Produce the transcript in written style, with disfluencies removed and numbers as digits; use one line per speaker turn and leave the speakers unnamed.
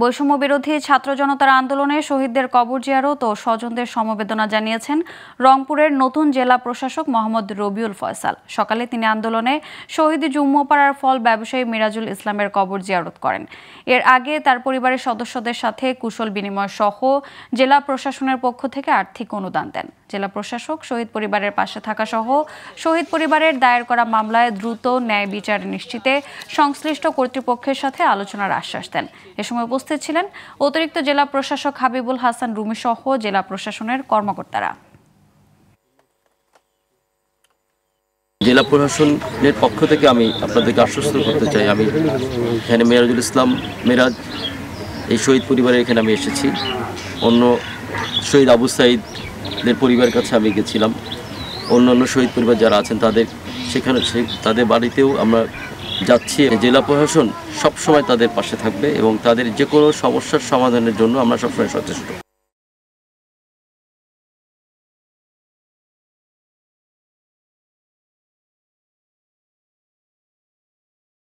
বৈষম্য বিরোধী ছাত্র জনতার আন্দোলনে শহীদদের কবর জিয়ারত ও স্বজনদের সমবেদনা জানিয়েছেন রংপুরের নতুন জেলা প্রশাসক মোহাম্মদ রবিউল ফয়সাল। সকালে তিনি আন্দোলনে শহীদ জুম্মপাড়ার ফল ব্যবসায়ী মিরাজুল ইসলামের কবর জিয়ারত করেন। এর আগে তার পরিবারের সদস্যদের সাথে কুশল বিনিময় সহ জেলা প্রশাসনের পক্ষ থেকে আর্থিক অনুদান দেন। জেলা প্রশাসক শহীদ পরিবারের পাশে থাকা সহ শহীদ পরিবারের দায়ের করা মামলায় দ্রুত ন্যায় বিচার নিশ্চিতে সংশ্লিষ্ট কর্তৃপক্ষের সাথে আলোচনার আশ্বাস দেন। এ সময় উপস্থিত ছিলেন অতিরিক্ত জেলা প্রশাসক হাবিবুল হাসান রুমি সহ জেলা প্রশাসনের কর্মকর্তারা।
জেলা প্রশাসনের পক্ষ থেকে আমি আপনাদেরকে আশ্বস্ত করতে চাই, আমি এখানে মিরাজুল ইসলাম মিরাজ এই শহীদ পরিবারের এখানে আমি এসেছি। অন্য শহীদ আবু সাঈদের পরিবারের কাছে আমি গেছিলাম। অন্যান্য শহীদ পরিবার যারা আছেন তাদের বাড়িতেও আমরা যাচ্ছি। জেলা প্রশাসন সবসময় তাদের পাশে থাকবে এবং তাদের যে কোনো সমস্যার সমাধানের জন্য আমরা সবসময় সচেষ্ট।